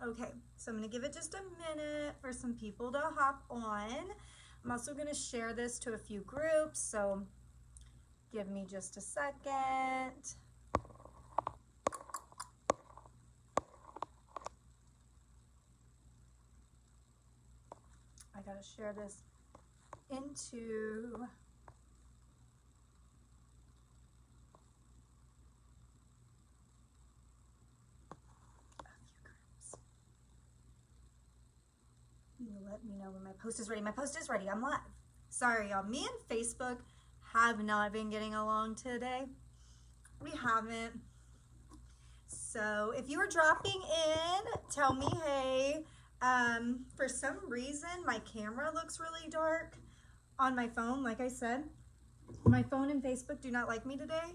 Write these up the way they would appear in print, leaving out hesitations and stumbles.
Okay, so I'm gonna give it just a minute for some people to hop on. I'm also gonna share this to a few groups, so give me just a second. I gotta share this into let me know when my post is ready. My post is ready. I'm live. Sorry, y'all. Me and Facebook have not been getting along today. We haven't. So if you are dropping in, tell me hey. For some reason, my camera looks really dark on my phone. Like I said, my phone and Facebook do not like me today.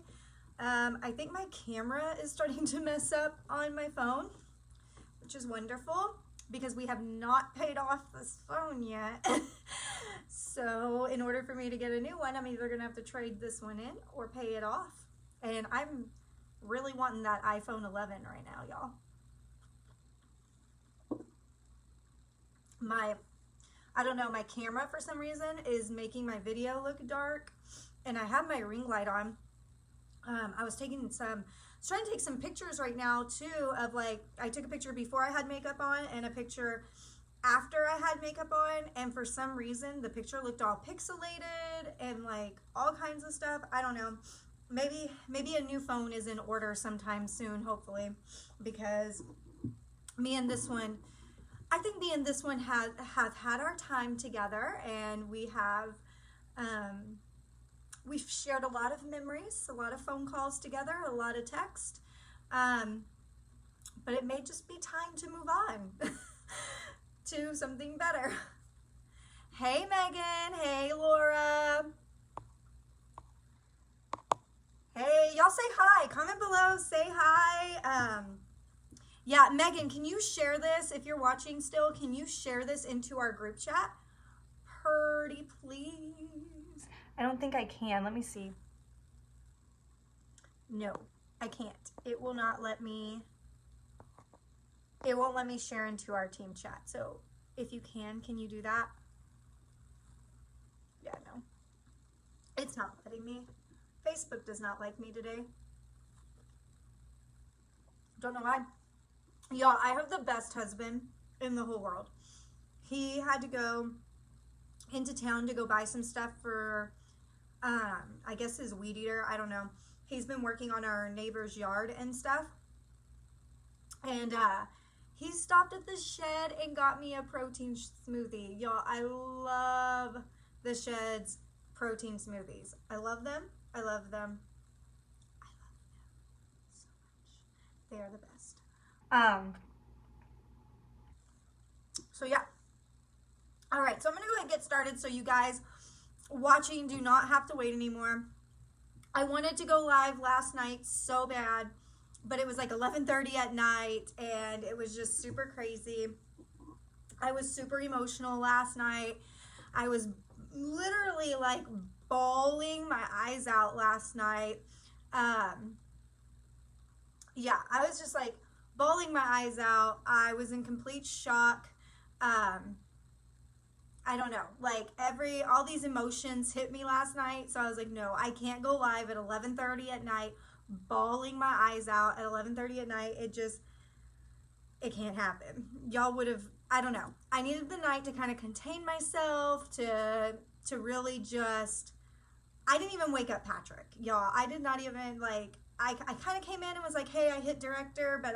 I think my camera is starting to mess up on my phone, which is wonderful because we have not paid off this phone yet. So in order for me to get a new one, I'm either gonna have to trade this one in or pay it off. And I'm really wanting that iPhone 11 right now, y'all. I don't know, my camera for some reason is making my video look dark, and I have my ring light on. I was trying to take some pictures right now too of like, I took a picture before I had makeup on and a picture after I had makeup on, and for some reason the picture looked all pixelated and like all kinds of stuff. I don't know. Maybe a new phone is in order sometime soon, hopefully, because I think me and this one have had our time together, and we've shared a lot of memories, a lot of phone calls together, a lot of text, but it may just be time to move on to something better. Hey Megan, hey Laura. Hey, y'all say hi, comment below, say hi. Yeah, Megan, can you share this? If you're watching still, can you share this into our group chat? Pretty please. I don't think I can. Let me see. No, I can't. It will not let me. It won't let me share into our team chat. So if you can you do that? Yeah, no. It's not letting me. Facebook does not like me today. Don't know why. Y'all, I have the best husband in the whole world. He had to go into town to go buy some stuff for, I guess his weed eater. I don't know. He's been working on our neighbor's yard and stuff. And he stopped at the shed and got me a protein smoothie. Y'all, I love the shed's protein smoothies. I love them. I love them. I love them so much. They are the best. So yeah. All right, so I'm gonna go ahead and get started so you guys watching do not have to wait anymore. I wanted to go live last night so bad, but it was like 11:30 at night and it was just super crazy. I was super emotional last night. I was literally like bawling my eyes out last night. Yeah, I was just like bawling my eyes out. I was in complete shock. I don't know, like all these emotions hit me last night. So I was like, no, I can't go live at 11:30 at night, bawling my eyes out at 11:30 at night. It can't happen. Y'all would have, I don't know. I needed the night to kind of contain myself, to really just, I didn't even wake up Patrick, y'all. I did not even like, I kind of came in and was like, hey, I hit director, but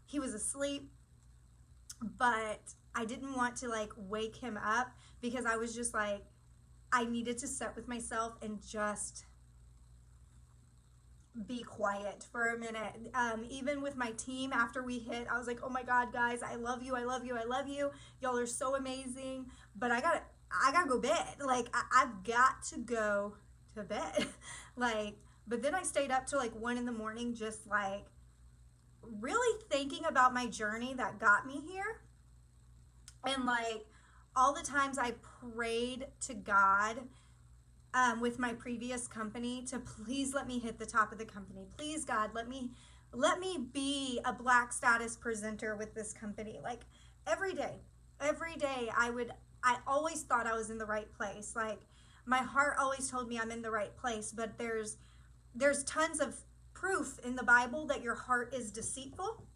he was asleep. But I didn't want to like wake him up because I was just like, I needed to sit with myself and just be quiet for a minute. Even with my team after we hit, I was like, oh my God, guys, I love you, I love you, I love you. Y'all are so amazing, but I gotta go to bed. Like, I've got to go to bed. Like, but then I stayed up till like 1 in the morning, just like really thinking about my journey that got me here. And like all the times I prayed to God with my previous company to please let me hit the top of the company. Please, God, let me let me be a black status presenter with this company. Like every day I always thought I was in the right place. Like my heart always told me I'm in the right place, but there's tons of proof in the Bible that your heart is deceitful.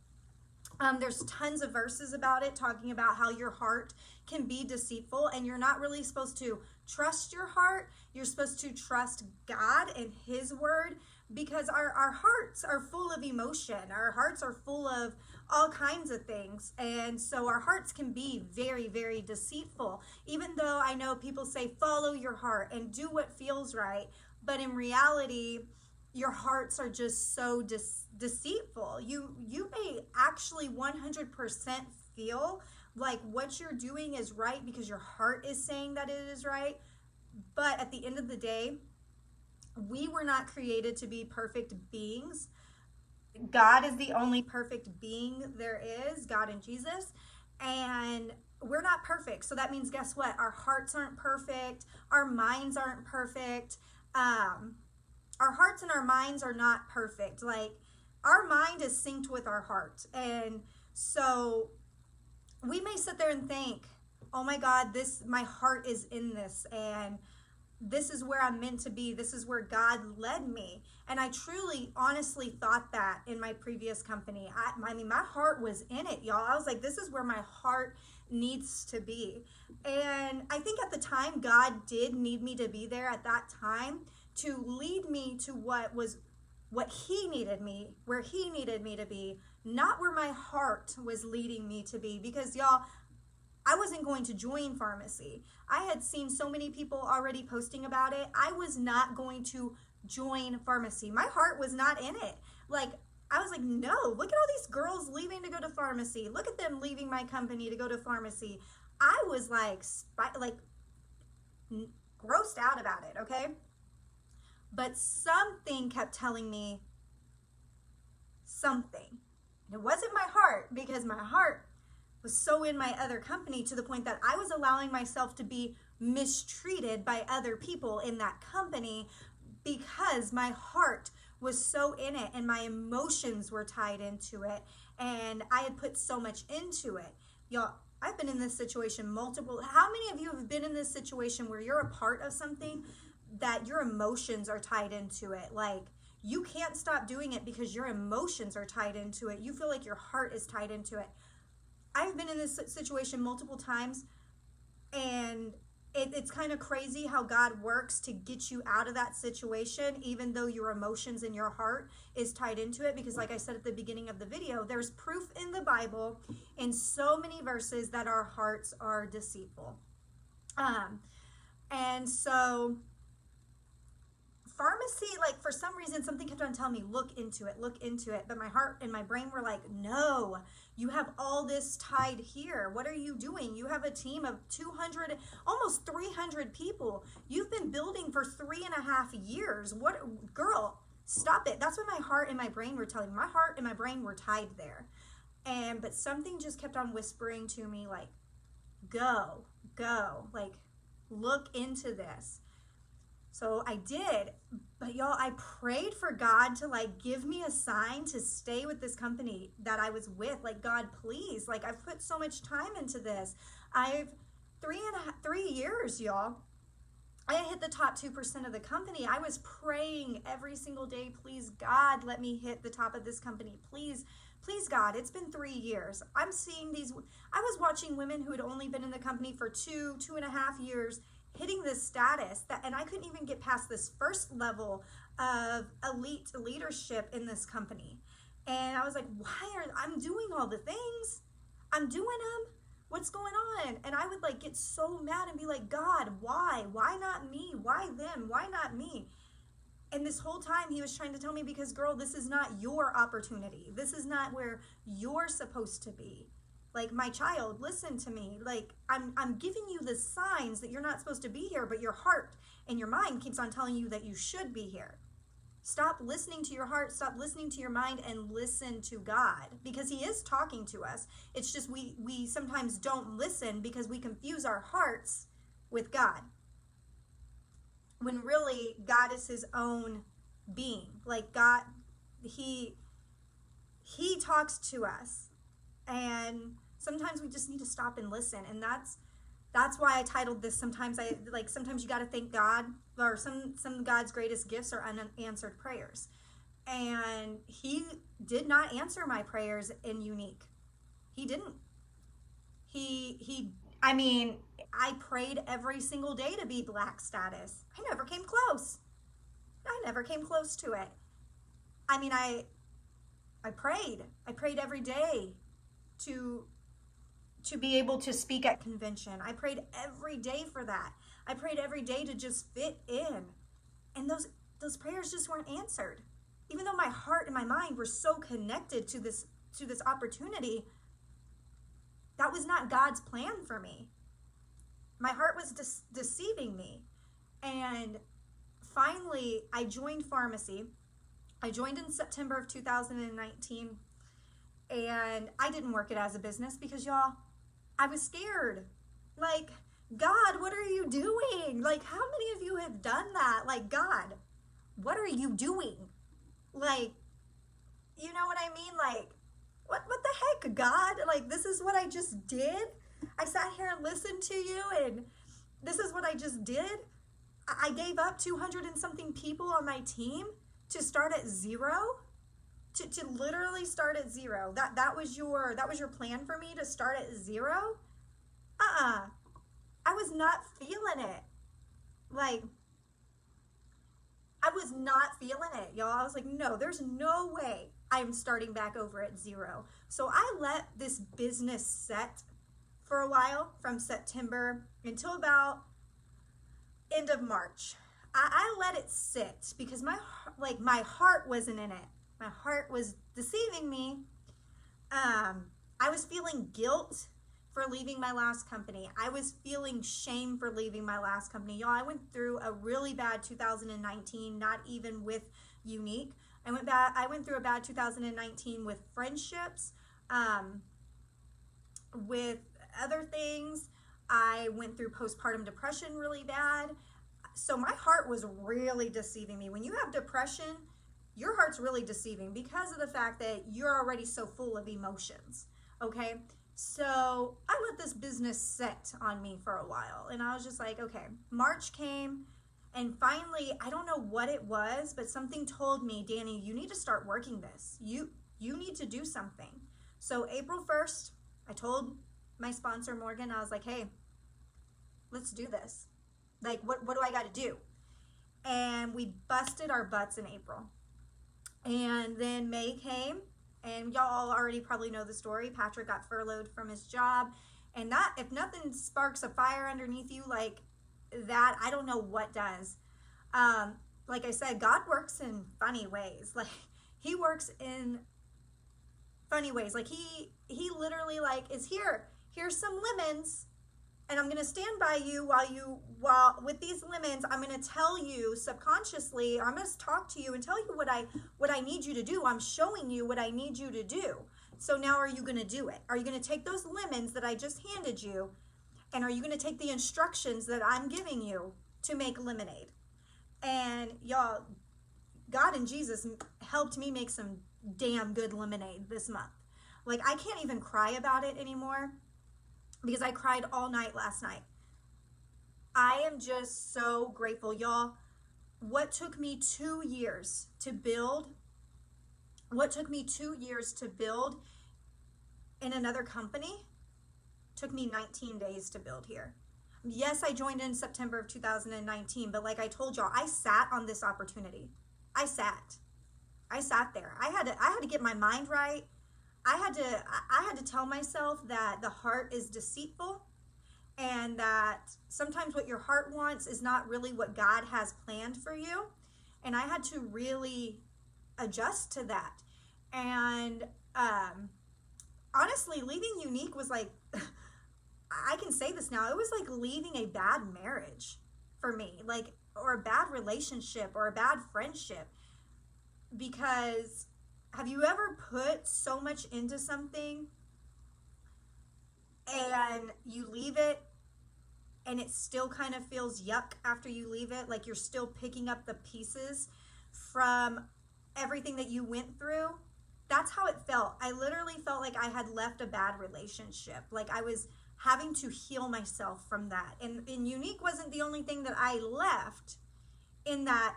There's tons of verses about it talking about how your heart can be deceitful, and you're not really supposed to trust your heart. You're supposed to trust God and his word, because our hearts are full of emotion. Our hearts are full of all kinds of things. And so our hearts can be very, very deceitful. Even though I know people say follow your heart and do what feels right, but in reality, your hearts are just so deceitful. You may actually 100% feel like what you're doing is right because your heart is saying that it is right. But at the end of the day, we were not created to be perfect beings. God is the only perfect being there is, God and Jesus. And we're not perfect. So that means, guess what? Our hearts aren't perfect. Our minds aren't perfect. Our hearts and our minds are not perfect. Like, our mind is synced with our heart. And so we may sit there and think, oh my God, my heart is in this, and this is where I'm meant to be. This is where God led me. And I truly, honestly thought that in my previous company. I mean, my heart was in it, y'all. I was like, this is where my heart needs to be. And I think at the time, God did need me to be there at that time to lead me to what he needed me, where he needed me to be, not where my heart was leading me to be. Because y'all, I wasn't going to join farmasi. I had seen so many people already posting about it. I was not going to join farmasi. My heart was not in it. Like, I was like, no, look at all these girls leaving to go to farmasi. Look at them leaving my company to go to farmasi. I was like grossed out about it, okay? But something kept telling me something. And it wasn't my heart, because my heart was so in my other company to the point that I was allowing myself to be mistreated by other people in that company because my heart was so in it and my emotions were tied into it, and I had put so much into it. Y'all, I've been in this situation how many of you have been in this situation where you're a part of something that your emotions are tied into it? Like, you can't stop doing it because your emotions are tied into it. You feel like your heart is tied into it. I've been in this situation multiple times, and it's kind of crazy how God works to get you out of that situation, even though your emotions and your heart is tied into it. Because like I said at the beginning of the video, there's proof in the Bible in so many verses that our hearts are deceitful. And so farmasi, like, for some reason, something kept on telling me, look into it. But my heart and my brain were like, no, you have all this tied here. What are you doing? You have a team of 200, almost 300 people. You've been building for 3.5 years. What, girl, stop it. That's what my heart and my brain were telling me. My heart and my brain were tied there. But something just kept on whispering to me, like, go, like, look into this. So I did, but y'all, I prayed for God to like give me a sign to stay with this company that I was with. Like, God, please, like, I've put so much time into this. I've 3 years, y'all. I hit the top 2% of the company. I was praying every single day, please, God, let me hit the top of this company. Please, God, it's been 3 years. I'm seeing I was watching women who had only been in the company for 2.5 years hitting this status, and I couldn't even get past this first level of elite leadership in this company. And I was like, I'm doing all the things. I'm doing them. What's going on? And I would like get so mad and be like, God, why? Why not me? Why them? Why not me? And this whole time he was trying to tell me, because girl, this is not your opportunity. This is not where you're supposed to be. Like, my child, listen to me. Like, I'm giving you the signs that you're not supposed to be here, but your heart and your mind keeps on telling you that you should be here. Stop listening to your heart, stop listening to your mind, and listen to God, because he is talking to us. It's just we sometimes don't listen because we confuse our hearts with God, when really God is his own being. Like, God, he he talks to us, and sometimes we just need to stop and listen. And that's why I titled this, sometimes you got to thank God, or some of God's greatest gifts are unanswered prayers. And he did not answer my prayers in Unique. He didn't. I mean, I prayed every single day to be Black status. I never came close. I never came close to it. I mean, I prayed. I prayed every day to be able to speak at convention. I prayed every day for that. I prayed every day to just fit in. And those prayers just weren't answered. Even though my heart and my mind were so connected to this opportunity, that was not God's plan for me. My heart was deceiving me. And finally, I joined farmasi. I joined in September of 2019. And I didn't work it as a business because, y'all, I was scared. Like, God, what are you doing? Like, how many of you have done that? Like, God, what are you doing? Like, you know what I mean? Like, what the heck, God? Like, this is what I just did? I sat here and listened to you, and this is what I just did? I gave up 200 and something people on my team to start at zero? To literally start at zero? That was your plan for me, to start at zero? I was not feeling it. Like, I was not feeling it, y'all. I was like, no, there's no way I'm starting back over at zero. So I let this business set for a while, from September until about end of March. I let it sit because my heart wasn't in it. My heart was deceiving me. I was feeling guilt for leaving my last company. I was feeling shame for leaving my last company. Y'all, I went through a really bad 2019, not even with Unique. I went through a bad 2019 with friendships, with other things. I went through postpartum depression really bad. So my heart was really deceiving me. When you have depression, your heart's really deceiving because of the fact that you're already so full of emotions, okay? So I let this business sit on me for a while, and I was just like, okay. March came, and finally, I don't know what it was, but something told me, Danny, you need to start working this. You need to do something. So April 1st, I told my sponsor, Morgan, I was like, hey, let's do this. Like, what do I got to do? And we busted our butts in April. And then May came, and y'all already probably know the story. Patrick got furloughed from his job. And that, if nothing sparks a fire underneath you like that, I don't know what does. Like I said, God works in funny ways. Like, he works in funny ways. Like, he literally, like, is here's some lemons, and I'm going to stand by you while with these lemons, I'm going to tell you subconsciously, or I'm going to talk to you and tell you what I need you to do. I'm showing you what I need you to do. So now, are you going to do it? Are you going to take those lemons that I just handed you, and are you going to take the instructions that I'm giving you to make lemonade? And y'all, God and Jesus helped me make some damn good lemonade this month. Like, I can't even cry about it anymore because I cried all night last night. I am just so grateful, y'all. What took me 2 years to build, in another company, took me 19 days to build here. Yes, I joined in September of 2019, but like I told y'all, I sat on this opportunity. I sat there. I had to get my mind right. I had to tell myself that the heart is deceitful, and that sometimes what your heart wants is not really what God has planned for you. And I had to really adjust to that. And honestly, leaving Unique was like, I can say this now, it was like leaving a bad marriage for me, like, or a bad relationship or a bad friendship. Because have you ever put so much into something and you leave it and it still kind of feels yuck after you leave it? Like, you're still picking up the pieces from everything that you went through. That's how it felt. I literally felt like I had left a bad relationship. Like I was having to heal myself from that. And Unique wasn't the only thing that I left in that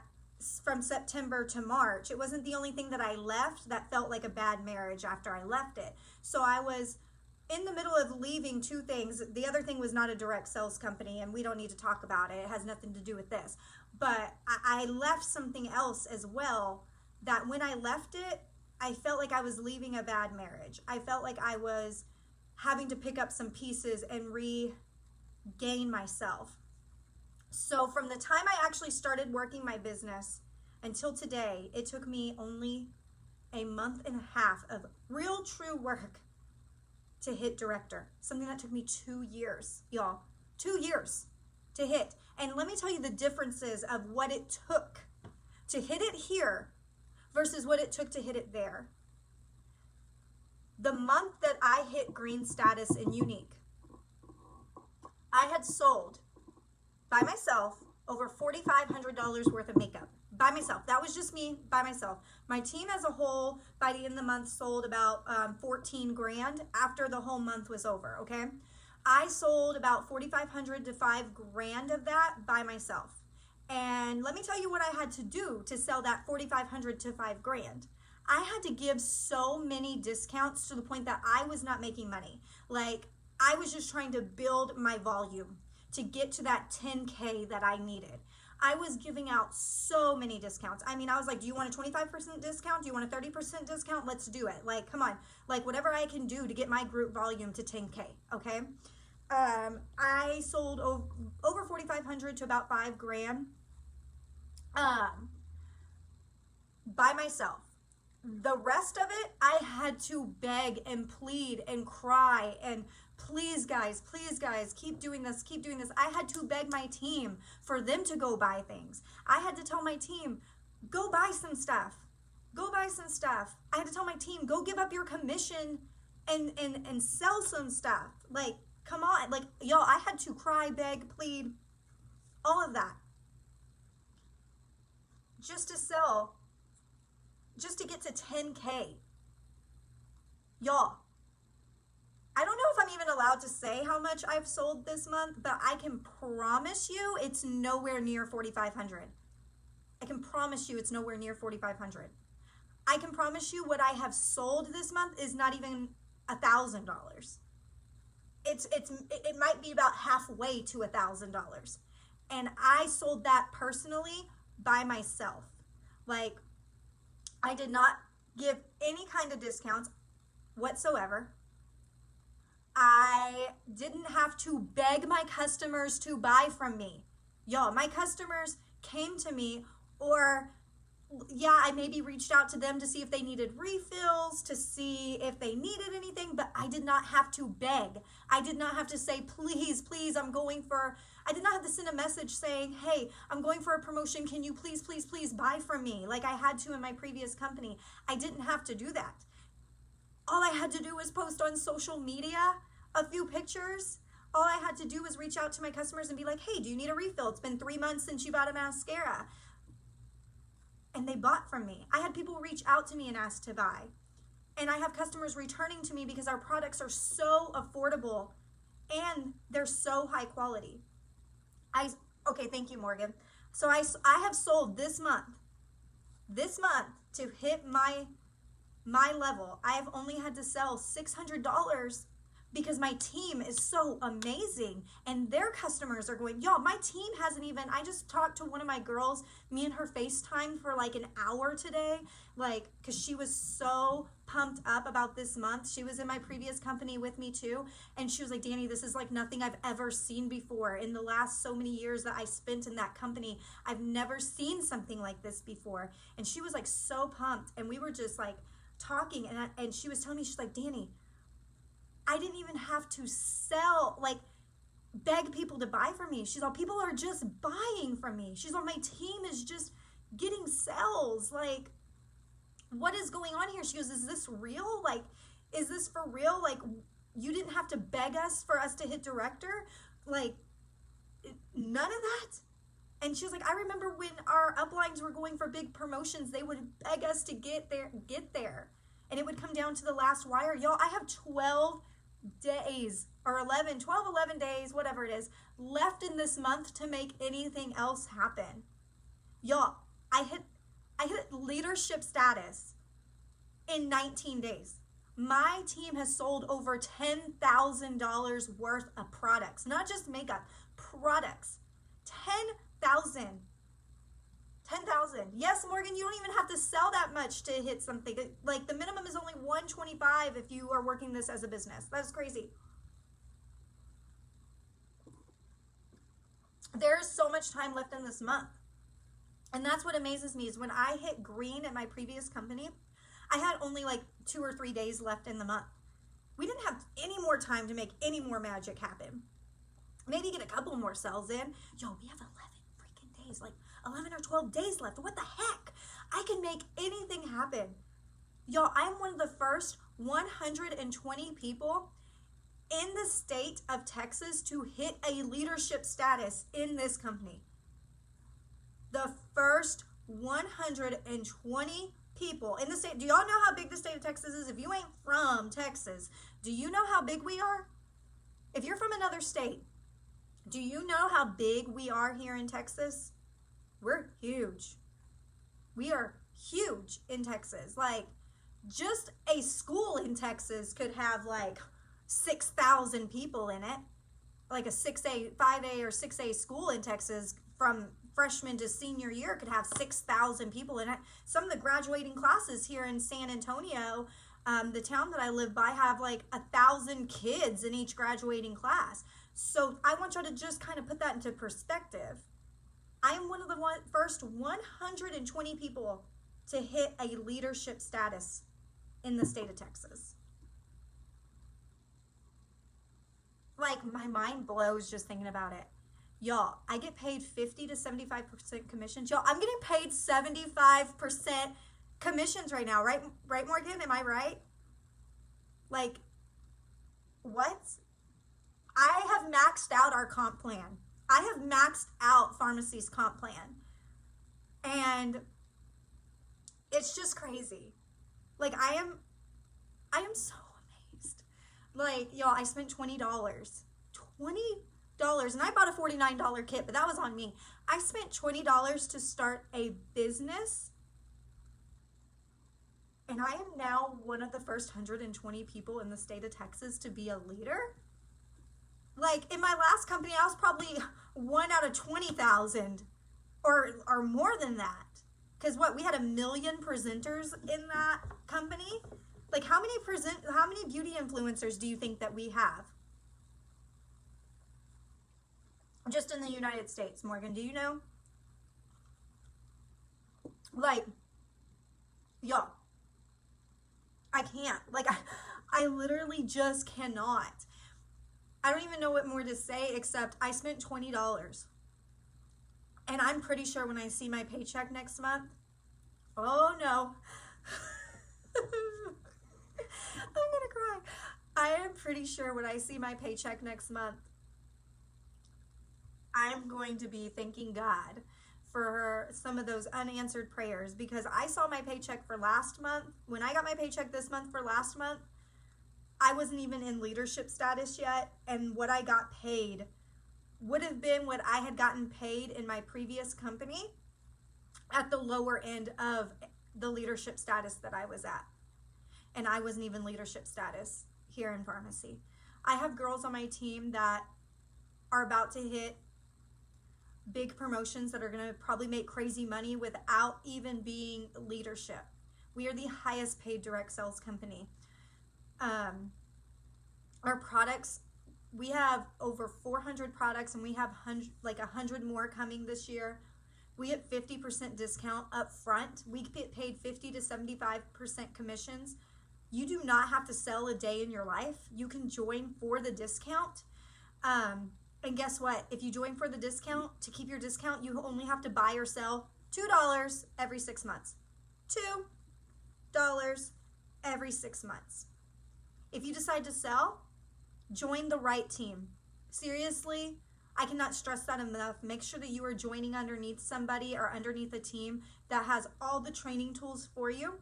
from September to March. It wasn't the only thing that I left that felt like a bad marriage after I left it. So I was in the middle of leaving two things. The other thing was not a direct sales company, and we don't need to talk about it. It has nothing to do with this. But I left something else as well, that when I left it, I felt like I was leaving a bad marriage. I felt like I was having to pick up some pieces and regain myself. So from the time I actually started working my business until today, it took me only a month and a half of real true work to hit director. Something that took me 2 years, y'all. 2 years to hit. And let me tell you the differences of what it took to hit it here versus what it took to hit it there. The month that I hit green status in Unique, I had sold by myself over $4,500 worth of makeup. By myself. That was just me by myself. My team as a whole, by the end of the month, sold about 14 grand after the whole month was over, okay? I sold about 4,500 to 5 grand of that by myself. And let me tell you what I had to do to sell that 4,500 to 5 grand. I had to give so many discounts to the point that I was not making money. Like, I was just trying to build my volume to get to that 10K that I needed. I was giving out so many discounts. I mean, I was like, do you want a 25% discount? Do you want a 30% discount? Let's do it. Like, come on. Like, whatever I can do to get my group volume to 10K, okay? I sold over 4,500 to about 5 grand by myself. The rest of it, I had to beg and plead and cry and please guys, keep doing this. I had to beg my team for them to go buy things. I had to tell my team, go buy some stuff. I had to tell my team, go give up your commission and sell some stuff. Like, come on. Like, y'all, I had to cry, beg, plead, all of that. Just to sell, just to get to 10K. Y'all, I don't know if I'm even allowed to say how much I've sold this month, but I can promise you it's nowhere near 4,500. I can promise you it's nowhere near 4,500. I can promise you what I have sold this month is not even $1,000. It might be about halfway to $1,000. And I sold that personally by myself. Like, I did not give any kind of discounts whatsoever. I didn't have to beg my customers to buy from me. Y'all, my customers came to me, or yeah, I maybe reached out to them to see if they needed refills, to see if they needed anything, but I did not have to beg. I did not have to say, please, I did not have to send a message saying, hey, I'm going for a promotion. Can you please buy from me? Like I had to in my previous company. I didn't have to do that. All I had to do was post on social media a few pictures. All I had to do was reach out to my customers and be like, hey, do you need a refill? It's been 3 months since you bought a mascara. And they bought from me. I had people reach out to me and ask to buy. And I have customers returning to me because our products are so affordable and they're so high quality. Okay, thank you, Morgan. So I have sold this month to hit my level. I have only had to sell $600 because my team is so amazing and their customers are going, y'all, my team hasn't even, I just talked to one of my girls, me and her FaceTime for like an hour today, like, cause she was so pumped up about this month. She was in my previous company with me too. And she was like, Danny, this is like nothing I've ever seen before. In the last so many years that I spent in that company, I've never seen something like this before. And she was like so pumped. And we were just like talking and she was telling me, she's like, Danny, I didn't even have to sell, like beg people to buy from me. She's all, people are just buying from me. She's all, my team is just getting sales. Like, what is going on here? She goes, is this real? Like, is this for real? Like, you didn't have to beg us for us to hit director? Like, none of that? And she was like, I remember when our uplines were going for big promotions, they would beg us to get there. and it would come down to the last wire. Y'all, I have 12 days or 11 days, whatever it is, left in this month to make anything else happen. Y'all, I hit leadership status in 19 days. My team has sold over $10,000 worth of products, not just makeup, products. 10,000. 10,000. Yes, Morgan, you don't even have to sell that much to hit something. Like the minimum is only $125 if you are working this as a business. That's crazy. There's so much time left in this month. And that's what amazes me is when I hit green at my previous company, I had only like 2 or 3 days left in the month. We didn't have any more time to make any more magic happen. Maybe get a couple more sales in. Yo, we have 11 freaking days, like 11 or 12 days left. What the heck? I can make anything happen. Y'all, I'm one of the first 120 people in the state of Texas to hit a leadership status in this company. The first 120 people in the state. Do y'all know how big the state of Texas is? If you ain't from Texas, do you know how big we are? If you're from another state, do you know how big we are here in Texas? We're huge. We are huge in Texas. Like, just a school in Texas could have like 6,000 people in it. Like a 6A, 5A or 6A school in Texas from freshman to senior year could have 6,000 people in it. Some of the graduating classes here in San Antonio, the town that I live by, have like 1,000 kids in each graduating class. So I want y'all to just kind of put that into perspective. I am one of the first 120 people to hit a leadership status in the state of Texas. Like, my mind blows just thinking about it. Y'all, I get paid 50 to 75% commissions. Y'all, I'm getting paid 75% commissions right now, right? Right, Morgan? Am I right? Like, what? I have maxed out our comp plan. I have maxed out Farmacy's comp plan. And it's just crazy. Like, I am so amazed. Like, y'all, I spent $20. And I bought a $49 kit, but that was on me. I spent $20 to start a business, and I am now one of the first 120 people in the state of Texas to be a leader. Like, in my last company, I was probably 1 out of 20,000 or more than that. Because what, we had 1 million presenters in that company? Like, how many beauty influencers do you think that we have? Just in the United States, Morgan, do you know? Like, y'all, I can't. Like, I literally just cannot. I don't even know what more to say except I spent $20. And I'm pretty sure when I see my paycheck next month, oh no. I'm gonna cry. I am pretty sure when I see my paycheck next month, I'm going to be thanking God for some of those unanswered prayers, because I saw my paycheck for last month. When I got my paycheck this month for last month, I wasn't even in leadership status yet, and what I got paid would have been what I had gotten paid in my previous company at the lower end of the leadership status that I was at. And I wasn't even leadership status here in pharmacy. I have girls on my team that are about to hit big promotions that are going to probably make crazy money without even being leadership. We are the highest paid direct sales company. Our products, we have over 400 products, and we have 100 more coming this year. We get 50% discount up front. We get paid 50 to 75% commissions. You do not have to sell a day in your life. You can join for the discount. And guess what? If you join for the discount, to keep your discount, you only have to buy or sell $2 every 6 months. $2 every 6 months. If you decide to sell, join the right team. Seriously, I cannot stress that enough. Make sure that you are joining underneath somebody or underneath a team that has all the training tools for you.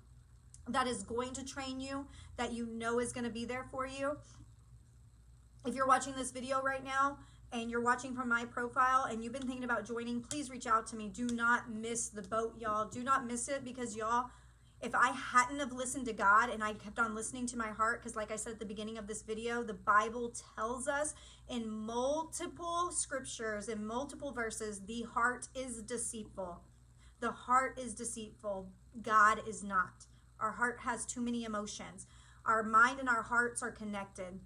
that is going to train you, that you know is going to be there for you. If you're watching this video right now and you're watching from my profile and you've been thinking about joining, please reach out to me. Do not miss the boat, y'all. Do not miss it, because y'all, if I hadn't have listened to God and I kept on listening to my heart, because like I said at the beginning of this video, the Bible tells us in multiple scriptures, in multiple verses, the heart is deceitful. The heart is deceitful. God is not. Our heart has too many emotions. Our mind and our hearts are connected.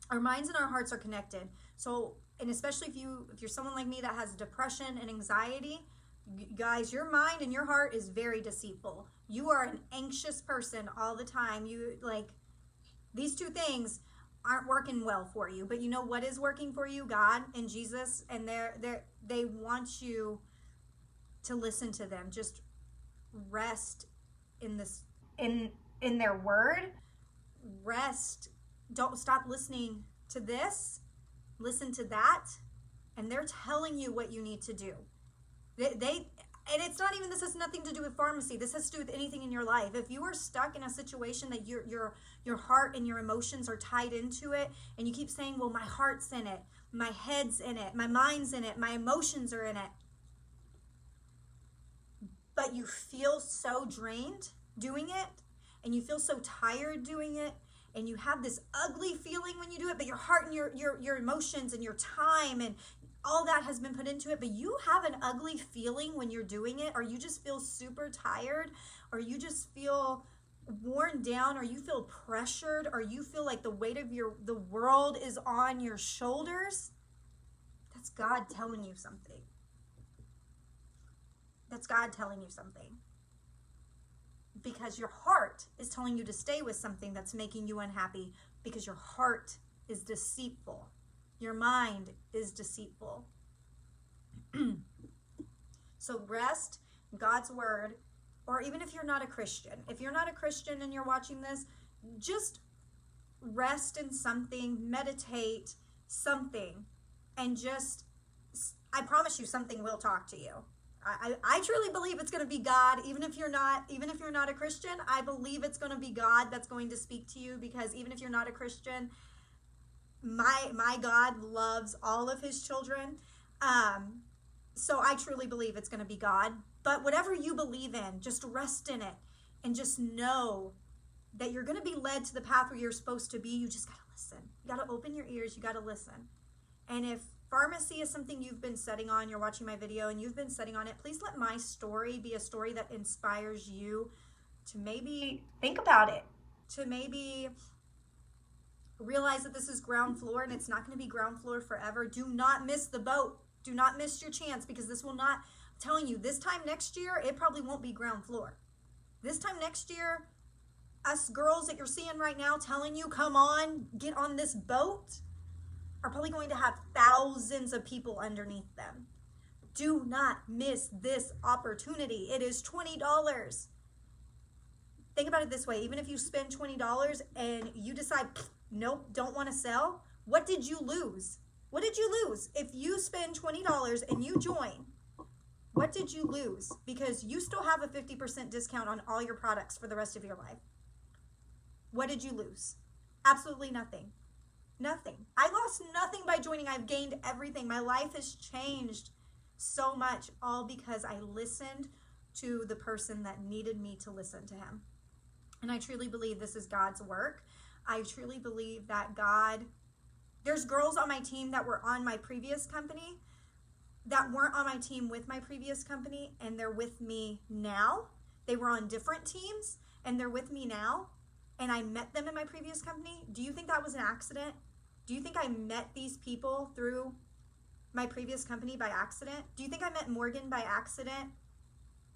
Our minds and our hearts are connected. So, and especially if you're someone like me that has depression and anxiety, guys, your mind and your heart is very deceitful. You are an anxious person all the time. You, like, these two things aren't working well for you. But you know what is working for you? God and Jesus, and they want you to listen to them. Just rest in this, in their word. Rest. Don't stop listening to this. Listen to that. And they're telling you what you need to do. And it's not even, this has nothing to do with pharmacy. This has to do with anything in your life. If you are stuck in a situation that your heart and your emotions are tied into it, and you keep saying, well, my heart's in it, my head's in it, my mind's in it, my emotions are in it, but you feel so drained doing it, and you feel so tired doing it, and you have this ugly feeling when you do it, but your heart and your emotions and your time and all that has been put into it, but you have an ugly feeling when you're doing it, or you just feel super tired, or you just feel worn down, or you feel pressured, or you feel like the weight of the world is on your shoulders, that's God telling you something. That's God telling you something. Because your heart is telling you to stay with something that's making you unhappy, because your heart is deceitful. Your mind is deceitful. So rest, God's word, or even if you're not a Christian. If you're not a Christian and you're watching this, just rest in something, meditate, something, and just, I promise you something will talk to you. I truly believe it's going to be God, even if you're not a Christian. I believe it's going to be God that's going to speak to you, because even if you're not a Christian, my God loves all of his children. So I truly believe it's going to be God. But whatever you believe in, just rest in it, and just know that you're going to be led to the path where you're supposed to be. You just got to listen. You got to open your ears. You got to listen. And if pharmacy is something you've been setting on, you're watching my video and you've been setting on it, please let my story be a story that inspires you to maybe think about it, to maybe realize that this is ground floor and it's not going to be ground floor forever. Do not miss the boat. Do not miss your chance, because this will not, I'm telling you, this time next year, it probably won't be ground floor. This time next year, us girls that you're seeing right now telling you, come on, get on this boat, are probably going to have thousands of people underneath them. Do not miss this opportunity. It is $20. Think about it this way. Even if you spend $20 and you decide, nope, don't want to sell, what did you lose? What did you lose? If you spend $20 and you join, what did you lose? Because you still have a 50% discount on all your products for the rest of your life. What did you lose? Absolutely nothing. Nothing. I lost nothing by joining. I've gained everything. My life has changed so much, all because I listened to the person that needed me to listen to him. And I truly believe this is God's work. I truly believe that God, there's girls on my team that were on my previous company that weren't on my team with my previous company, and they're with me now. They were on different teams and they're with me now. And I met them in my previous company. Do you think that was an accident? Do you think I met these people through my previous company by accident? Do you think I met Morgan by accident?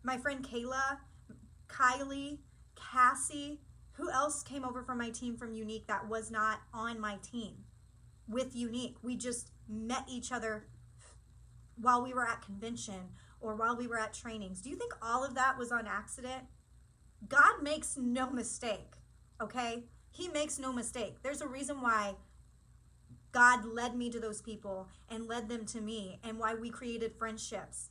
My friend Kayla, Kylie, Cassie, who else came over from my team from Unique that was not on my team with Unique? We just met each other while we were at convention or while we were at trainings. Do you think all of that was on accident? God makes no mistake, okay? He makes no mistake. There's a reason why God led me to those people and led them to me, and why we created friendships.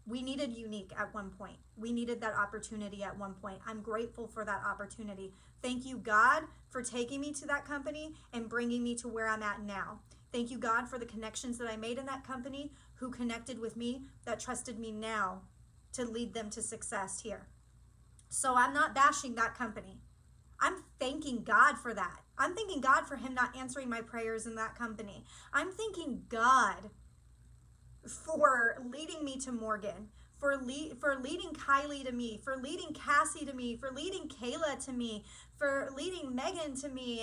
We needed Unique at one point. We needed that opportunity at one point. I'm grateful for that opportunity. Thank you, God, for taking me to that company and bringing me to where I'm at now. Thank you, God, for the connections that I made in that company, who connected with me, that trusted me now to lead them to success here. So I'm not bashing that company. I'm thanking God for that. I'm thanking God for him not answering my prayers in that company. I'm thanking God for leading me to Morgan, for leading Kylie to me, for leading Cassie to me, for leading Kayla to me, for leading Megan to me,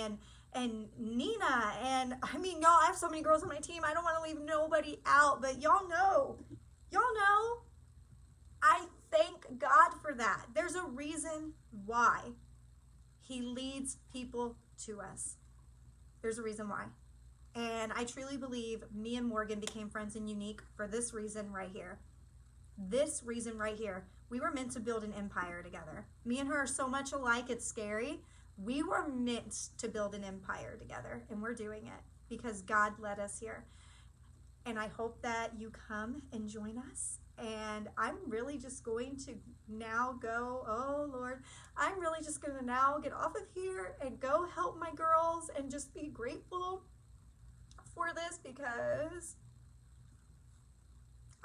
and Nina. And I mean, y'all, I have so many girls on my team. I don't want to leave nobody out, but y'all know, I thank God for that. There's a reason why he leads people to us. There's a reason why. And I truly believe me and Morgan became friends in Unique for this reason right here. This reason right here. We were meant to build an empire together. Me and her are so much alike, it's scary. We were meant to build an empire together, and we're doing it because God led us here. And I hope that you come and join us. And I'm really just going to now go, oh Lord, I'm really just going to now get off of here and go help my girls and just be grateful for this, because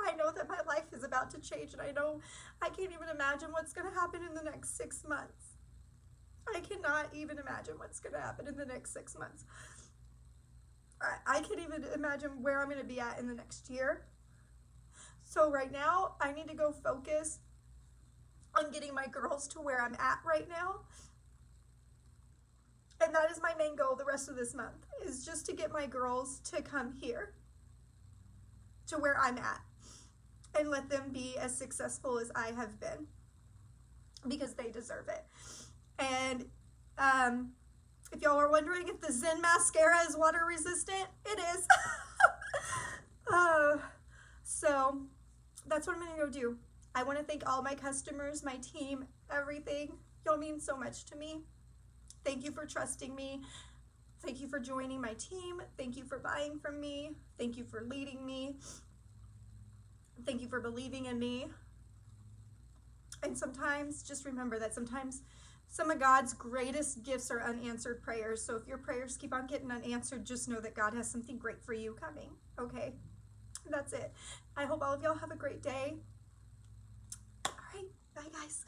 I know that my life is about to change, and I know I can't even imagine what's going to happen in the next 6 months. I cannot even imagine what's going to happen in the next 6 months. I can't even imagine where I'm going to be at in the next year. So right now, I need to go focus on getting my girls to where I'm at right now. And that is my main goal the rest of this month, is just to get my girls to come here to where I'm at and let them be as successful as I have been, because they deserve it. And if y'all are wondering if the Zen mascara is water resistant, it is. So that's what I'm going to go do. I want to thank all my customers, my team, everything. Y'all mean so much to me. Thank you for trusting me. Thank you for joining my team. Thank you for buying from me. Thank you for leading me. Thank you for believing in me. And sometimes, just remember that sometimes some of God's greatest gifts are unanswered prayers. So if your prayers keep on getting unanswered, just know that God has something great for you coming. Okay? That's it. I hope all of y'all have a great day. All right. Bye, guys.